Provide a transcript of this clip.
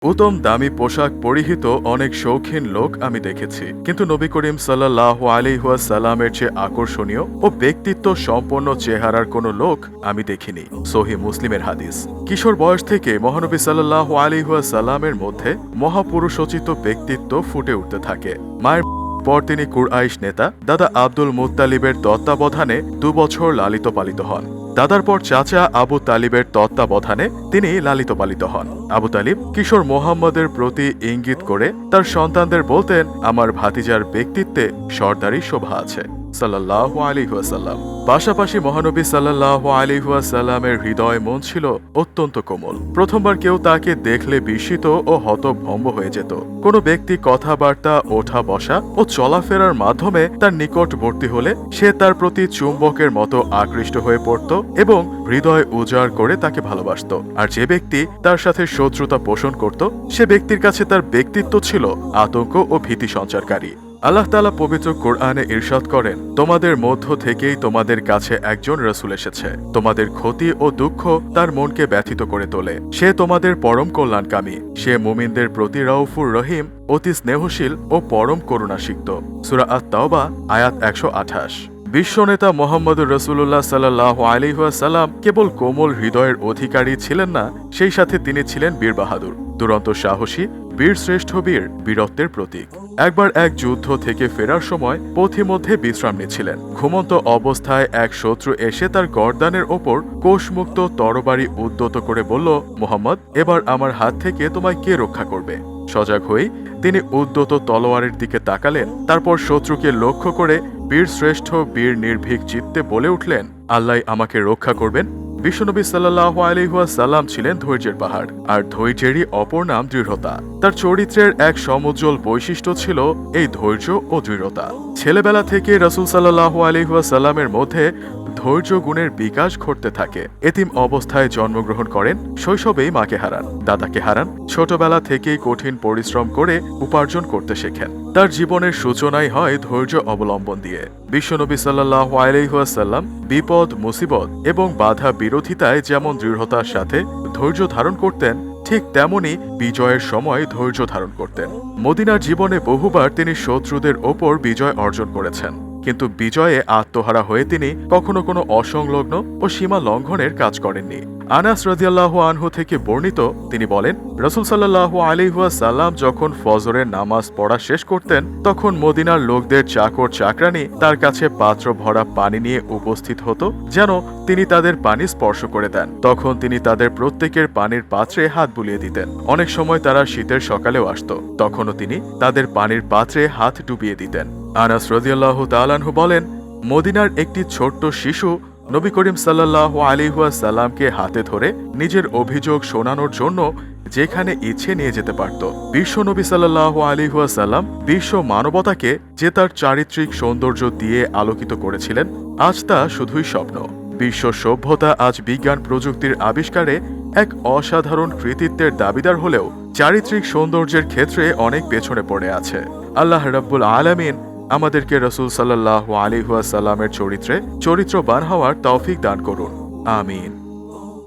উত্তম দামি পোশাক পরিহিত অনেক শৌখিন লোক আমি দেখেছি, কিন্তু নবী করিম সাল্লাল্লাহু আলাইহি ওয়াসাল্লামের চেয়ে আকর্ষণীয় ও ব্যক্তিত্ব সম্পন্ন চেহারার কোনো লোক আমি দেখিনি। সহিহ মুসলিমের হাদিস। কিশোর বয়স থেকে মহানবী সাল্লাল্লাহু আলাইহি ওয়াসাল্লামের মধ্যে মহাপুরুষোচিত ব্যক্তিত্ব ফুটে উঠতে থাকে। মায়ের পর তিনি কুরআইশ নেতা দাদা আব্দুল মুত্তালিবের তত্ত্বাবধানে 2 বছর লালিত পালিত হন। দাদার পর চাচা আবু তালিবের তত্ত্বাবধানে তিনি লালিত পালিত হন। আবু তালিব কিশোর মোহাম্মদের প্রতি ইঙ্গিত করে তার সন্তানদের বলতেন, আমার ভাতিজার ব্যক্তিত্বে সর্দারি শোভা আছে সাল্লাল্লাহু আলাইহি ওয়াসাল্লাম। পাশাপাশি মহানবী সাল্লাল্লাহু আলাইহি ওয়াসাল্লামের হৃদয় মন ছিল অত্যন্ত কোমল। প্রথমবার কেউ তাকে দেখলে বিস্মিত ও হতভম্ব হয়ে যেত। কোনো ব্যক্তি কথাবার্তা, ওঠা বসা ও চলাফেরার মাধ্যমে তার নিকটবর্তী হলে সে তার প্রতি চুম্বকের মতো আকৃষ্ট হয়ে পড়ত এবং হৃদয় উজাড় করে তাকে ভালোবাসত। আর যে ব্যক্তি তার সাথে শত্রুতা পোষণ করত, সে ব্যক্তির কাছে তার ব্যক্তিত্ব ছিল আতঙ্ক ও ভীতি সঞ্চারকারী। আল্লাহ তাআলা পবিত্র কোরআনে ইরশাদ করেন, তোমাদের মধ্য থেকেই তোমাদের কাছে একজন রাসূল এসেছে। তোমাদের ক্ষতি ও দুঃখ তার মনকে ব্যথিত করে তোলে। সে তোমাদের পরম কল্যাণকামী। সে মুমিনদের প্রতি রাউফুর রহিম, অতি স্নেহশীল ও পরম করুণাসিক্ত। সূরা আত-তাওবা আয়াত 128। বিশ্বনেতা মোহাম্মদুর রাসূলুল্লাহ সাল্লাল্লাহু আলাইহি ওয়াসাল্লাম কেবল কোমল হৃদয়ের অধিকারী ছিলেন না, সেই সাথে তিনি ছিলেন বীর বাহাদুর, দুরন্ত সাহসী, বীর শ্রেষ্ঠ বীর, বীরত্বের প্রতীক। একবার এক যুদ্ধ থেকে ফেরার সময় পথিমধ্যে বিশ্রাম নিচ্ছিলেন। ঘুমন্ত অবস্থায় এক শত্রু এসে তার গর্দানের ওপর কোষমুক্ত তরবারি উদ্যত করে বলল, মুহাম্মদ, এবার আমার হাত থেকে তোমায় কে রক্ষা করবে? সজাগ হয়ে তিনি উদ্যত তলোয়ারের দিকে তাকালেন। তারপর শত্রুকে লক্ষ্য করে বীর শ্রেষ্ঠ, বীর নির্ভীক চিত্তে বলে উঠলেন, আল্লাহ আমাকে রক্ষা করবেন। বিশ্বনবী সাল্লাল্লাহু আলাইহি ওয়াসাল্লাম ছিলেন ধৈর্যের পাহাড়, আর ধৈর্যেরই অপর নাম দৃঢ়তা। তার চরিত্রের এক সমুজ্জ্বল বৈশিষ্ট্য ছিল এই ধৈর্য ও দৃঢ়তা। ছেলেবেলা থেকে রাসূল সাল্লাল্লাহু আলাইহি ওয়াসাল্লামের মধ্যে ধৈর্য গুণের বিকাশ ঘটতে থাকে। এতিম অবস্থায় জন্মগ্রহণ করেন, শৈশবেই মাকে হারান, দাদাকে হারান। ছোটবেলা থেকেই কঠিন পরিশ্রম করে উপার্জন করতে শেখেন। তার জীবনের সূচনাই হয় ধৈর্য অবলম্বন দিয়ে। বিশ্বনবী সাল্লাল্লাহু আলাইহি ওয়াসাল্লাম বিপদ, মুসিবত এবং বাধা বিরোধিতায় যেমন দৃঢ়তার সাথে ধৈর্য ধারণ করতেন, ঠিক তেমনি বিজয়ের সময় ধৈর্য ধারণ করতেন। মদিনার জীবনে বহুবার তিনি শত্রুদের ওপর বিজয় অর্জন করেছেন, কিন্তু বিজয়ে আত্মহারা হয়ে তিনি কখনো কোনো অসংলগ্ন ও সীমা লঙ্ঘনের কাজ করেননি। আনাস রাদিয়াল্লাহু আনহু থেকে বর্ণিত, তিনি বলেন, রাসূল সাল্লাল্লাহু আলাইহি ওয়াসাল্লাম যখন ফজরের নামাজ পড়া শেষ করতেন, তখন মদিনার লোকদের চাকর চাকরানী তার কাছে পাত্র ভরা পানি নিয়ে উপস্থিত হতো, যেন তিনি তাদের পানি স্পর্শ করে দেন। তখন তিনি তাদের প্রত্যেকের পানির পাত্রে হাত বুলিয়ে দিতেন। অনেক সময় তারা শীতের সকালেও আসত, তখনও তিনি তাদের পানির পাত্রে হাত ডুবিয়ে দিতেন। আনাস রাদিয়াল্লাহু তাআলা আনহু বলেন, মদিনার একটি ছোট্ট শিশু নবী করিম সাল্লাল্লাহু আলাইহি ওয়াসাল্লামকে হাতে ধরে নিজের অভিযোগ শোনানোর জন্য যেখানে ইচ্ছে নিয়ে যেতে পারত। বিশ্ব নবী সাল্লাল্লাহু আলাইহি ওয়াসাল্লাম বিশ্ব মানবতাকে যে তার চারিত্রিক সৌন্দর্য দিয়ে আলোকিত করেছিলেন, আজ তা শুধুই স্বপ্ন। বিশ্ব সভ্যতা আজ বিজ্ঞান প্রযুক্তির আবিষ্কারে এক অসাধারণ কৃতিত্বের দাবিদার হলেও চারিত্রিক সৌন্দর্যের ক্ষেত্রে অনেক পেছনে পড়ে আছে। আল্লাহ রাব্বুল আলামিন আমাদেরকে রাসূল সাল্লাল্লাহু আলাইহি ওয়াসাল্লামের চরিত্রবান হওয়ার তৌফিক দান করুন। আমিন।